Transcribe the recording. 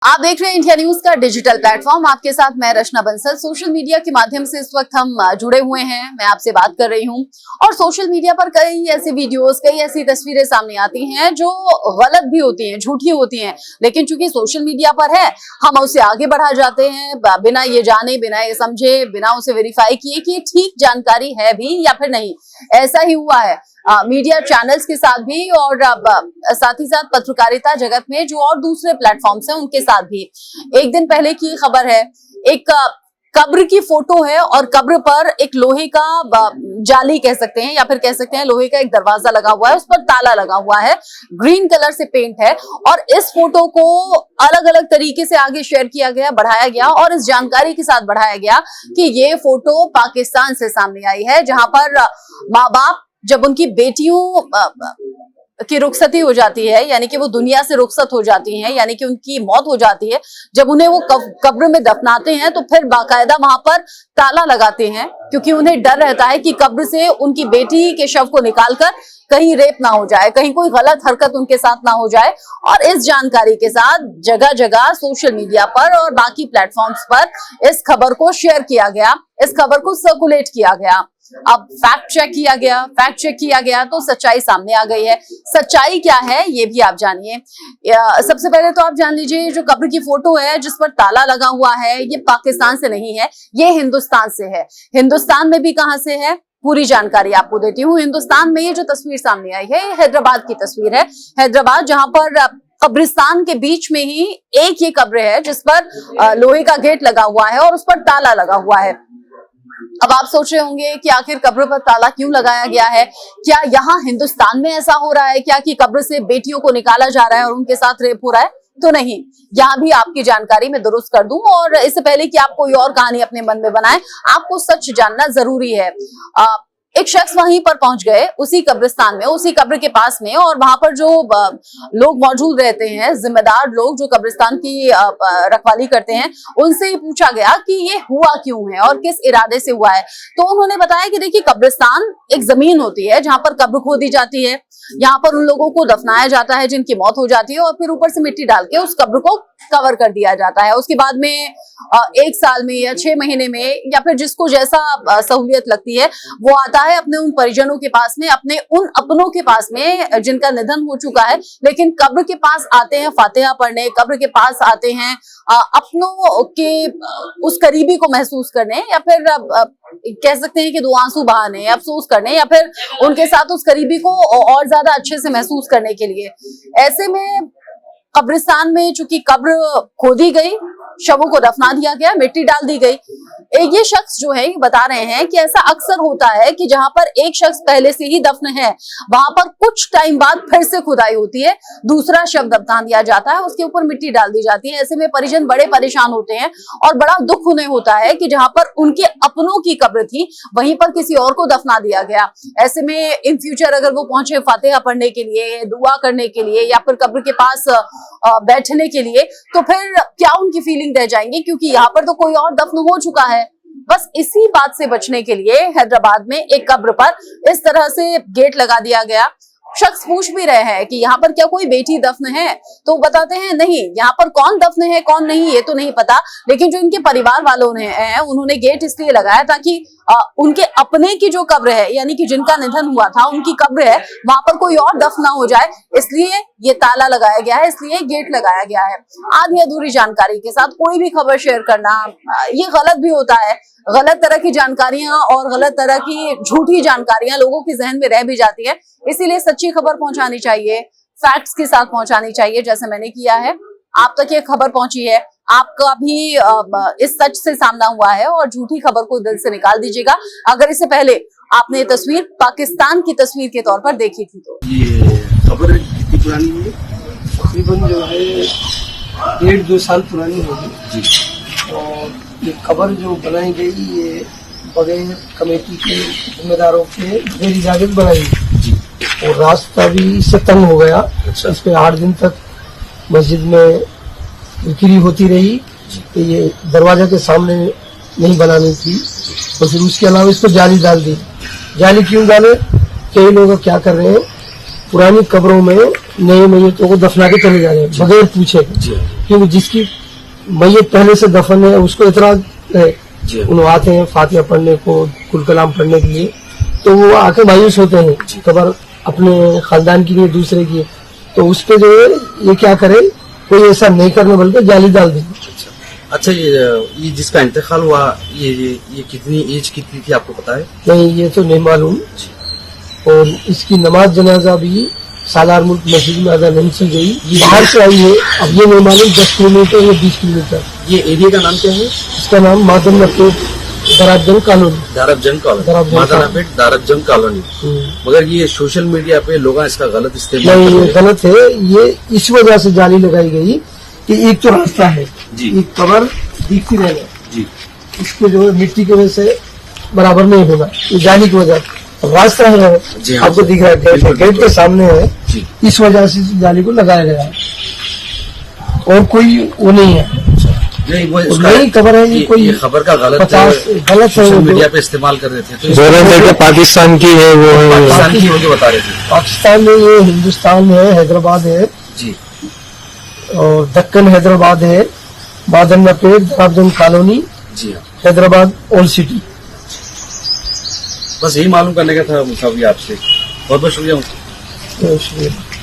आप देख रहे हैं इंडिया न्यूज का डिजिटल प्लेटफॉर्म। आपके साथ मैं रचना बंसल। सोशल मीडिया के माध्यम से इस वक्त हम जुड़े हुए हैं। मैं आपसे बात कर रही हूं और सोशल मीडिया पर कई ऐसी वीडियोस, कई ऐसी तस्वीरें सामने आती हैं जो गलत भी होती हैं, झूठी होती हैं, लेकिन चूंकि सोशल मीडिया पर है हम उसे आगे बढ़ा जाते हैं बिना ये जाने, बिना ये समझे, बिना उसे वेरीफाई किए कि ये ठीक जानकारी है भी या फिर नहीं। ऐसा ही हुआ है मीडिया चैनल्स के साथ भी और साथ ही साथ पत्रकारिता जगत में जो और दूसरे प्लेटफॉर्म्स हैं उनके साथ भी। एक दिन पहले की खबर है, एक कब्र की फोटो है और कब्र पर एक लोहे का जाली कह सकते हैं या फिर कह सकते हैं लोहे का एक दरवाजा लगा हुआ है, उस पर ताला लगा हुआ है, ग्रीन कलर से पेंट है और इस फोटो को अलग अलग तरीके से आगे शेयर किया गया, बढ़ाया गया और इस जानकारी के साथ बढ़ाया गया कि ये फोटो पाकिस्तान से सामने आई है, जहां पर माँ बाप जब उनकी बेटियों की रुखसती हो जाती है, यानी कि वो दुनिया से रुखसत हो जाती हैं, यानी कि उनकी मौत हो जाती है, जब उन्हें वो कब्र में दफनाते हैं तो फिर बाकायदा वहां पर ताला लगाते हैं, क्योंकि उन्हें डर रहता है कि कब्र से उनकी बेटी के शव को निकालकर कहीं रेप ना हो जाए, कहीं कोई गलत हरकत उनके साथ ना हो जाए। और इस जानकारी के साथ जगह जगह सोशल मीडिया पर और बाकी प्लेटफॉर्म्स पर इस खबर को शेयर किया गया, इस खबर को सर्कुलेट किया गया। अब फैक्ट चेक किया गया तो सच्चाई सामने आ गई है। सच्चाई क्या है ये भी आप जानिए। सबसे पहले तो आप जान लीजिए, जो कब्र की फोटो है जिस पर ताला लगा हुआ है, ये पाकिस्तान से नहीं है, ये हिंदुस्तान से है। हिंदुस्तान में भी कहां से है, पूरी जानकारी आपको देती हूँ। हिंदुस्तान में ये जो तस्वीर सामने आई है, हैदराबाद की तस्वीर है। हैदराबाद, जहां पर कब्रिस्तान के बीच में ही एक ये कब्र है जिस पर लोहे का गेट लगा हुआ है और उस पर ताला लगा हुआ है। अब आप सोच रहे होंगे कि आखिर कब्र पर ताला क्यों लगाया गया है? क्या यहाँ हिंदुस्तान में ऐसा हो रहा है क्या कि कब्र से बेटियों को निकाला जा रहा है और उनके साथ रेप हो रहा है? तो नहीं, यहाँ भी आपकी जानकारी मैं दुरुस्त कर दूं। और इससे पहले कि आप कोई और कहानी अपने मन में बनाएं, आपको सच जानना जरूरी है। एक शख्स वहीं पर पहुंच गए, उसी कब्रिस्तान में, उसी कब्र के पास में, और वहां पर जो लोग मौजूद रहते हैं, जिम्मेदार लोग जो कब्रिस्तान की रखवाली करते हैं, उनसे ही पूछा गया कि ये हुआ क्यों है और किस इरादे से हुआ है। तो उन्होंने बताया कि देखिए, कब्रिस्तान एक जमीन होती है जहां पर कब्र खोदी जाती है, यहाँ पर उन लोगों को दफनाया जाता है जिनकी मौत हो जाती है और फिर ऊपर से मिट्टी डाल के उस कब्र को कवर कर दिया जाता है। उसके बाद में 1 साल में या 6 महीने में या फिर जिसको जैसा सहूलियत लगती है वो आता है अपने उन परिजनों के पास में, अपने उन अपनों के पास में जिनका निधन हो चुका है, लेकिन कब्र के पास आते हैं फातिहा पढ़ने, कब्र के पास आते हैं अपनों के उस करीबी को महसूस करने, या फिर कह सकते हैं कि 2 आंसू बहाने, अफसोस करने, या फिर उनके साथ उस करीबी को और ज्यादा अच्छे से महसूस करने के लिए। ऐसे में कब्रिस्तान में चूंकि कब्र खोदी गई, शवों को दफना दिया गया, मिट्टी डाल दी गई। ये शख्स जो है ये बता रहे हैं कि ऐसा अक्सर होता है कि जहां पर एक शख्स पहले से ही दफन है, वहां पर कुछ टाइम बाद फिर से खुदाई होती है, दूसरा शव दफना दिया जाता है, उसके ऊपर मिट्टी डाल दी जाती है। ऐसे में परिजन बड़े परेशान होते हैं और बड़ा दुख उन्हें होता है कि जहां पर उनके अपनों की कब्र थी वहीं पर किसी और को दफना दिया गया। ऐसे में इन फ्यूचर अगर वो पहुंचे फातिहा पढ़ने के लिए, दुआ करने के लिए या फिर कब्र के पास बैठने के लिए, तो फिर क्या उनकी फीलिंग रह जाएंगी, क्योंकि यहाँ पर तो कोई और दफन हो चुका है। बस इसी बात से बचने के लिए हैदराबाद में एक कब्र पर इस तरह से गेट लगा दिया गया। शख्स पूछ भी रहे हैं कि यहाँ पर क्या कोई बेटी दफन है, तो बताते हैं नहीं, यहाँ पर कौन दफन है कौन नहीं ये तो नहीं पता, लेकिन जो इनके परिवार वालों ने उन्होंने गेट इसलिए लगाया ताकि उनके अपने की जो कब्र है, यानी कि जिनका निधन हुआ था उनकी कब्र है, वहां पर कोई और दफन ना हो जाए, इसलिए ये ताला लगाया गया है, इसलिए गेट लगाया गया है। आधी अधूरी जानकारी के साथ कोई भी खबर शेयर करना ये गलत भी होता है। गलत तरह की जानकारियां और गलत तरह की झूठी जानकारियां लोगों के जहन में रह भी जाती है, इसीलिए सच्ची खबर पहुंचानी चाहिए, फैक्ट्स के साथ पहुंचानी चाहिए, जैसे मैंने किया है। आप तक ये खबर पहुंची है, आपका भी इस सच से सामना हुआ है और झूठी खबर को दिल से निकाल दीजिएगा। अगर इससे पहले आपने तस्वीर पाकिस्तान की तस्वीर के तौर पर देखी थी तो ये खबर कितनी पुरानी है? तकरीबन जो है 1.5-2 साल पुरानी होगी जी। और ये खबर जो बनाई गई ये बगैर कमेटी के जिम्मेदारों के बगैर इजाजत बनाई जी। और रास्ता भी इससे तंग हो गया। इस पे 8 दिन तक मस्जिद में बिक्री होती रही, तो ये दरवाजा के सामने नहीं बनानी थी। और फिर उसके अलावा इस पर जाली डाल दी। जाली क्यों डाले? कई लोग क्या कर रहे हैं, पुरानी कब्रों में नए मैयतों को दफना के चले जा रहे हैं बगैर पूछे, जी क्योंकि जिसकी मैयत पहले से दफन है उसको इतराज है। जी उन आते हैं फातिहा पढ़ने को, कुल कलाम पढ़ने के लिए, तो वो आके मायूस होते हैं खबर अपने खानदान के लिए, दूसरे की। तो उस पे जो है ये क्या करे, कोई ऐसा नहीं करने बल्कि जाली डाल देंगे। अच्छा, ये जिसका इंतकाल हुआ ये कितनी एज कितनी थी आपको पता है? नहीं, ये तो नहीं मालूम। और इसकी नमाज जनाजा भी सालार मुल्क मस्जिद में अदा नहीं की गई, बाहर से आई है। अब ये नहीं मालूम 10 किलोमीटर या 20 किलोमीटर। ये एरिया का नाम क्या है? इसका नाम Madanapet Darbajang colony. Darbajang colony, Madanapet Darbajang colony. मगर ये सोशल मीडिया पे लोग इसका गलत इस्तेमाल नहीं, कर रहे ये हैं। गलत है। ये इस वजह से जाली लगाई गई कि एक तो रास्ता है, जी। एक कबर दिखती रहेगा, जी इसको जो है मिट्टी की वजह से बराबर नहीं होगा, ये जाली की वजह से। रास्ता है, जी हाँ, आपको दिख रहा है, बिल्कुल, गेट के सामने है, जी। इस वजह से जाली को लगाया गया है, और कोई वो नहीं है। नहीं, वो नई खबर है, ये कोई ये खबर का गलत 50 गलत है। सोशल वो मीडिया तो पे इस्तेमाल कर रहे थे, तो बोल रहे थे कि पाकिस्तान की है वो है। पाकिस्तान की होगी बता रहे थे। पाकिस्तान में ये हिंदुस्तान में है, हैदराबाद है जी और दक्कन हैदराबाद है, मादनापेट दारबजंग कॉलोनी, जी हाँ, हैदराबाद ओल्ड सिटी। बस यही मालूम करने का था मुसावी आपसे। बहुत बहुत शुक्रिया। शुक्रिया।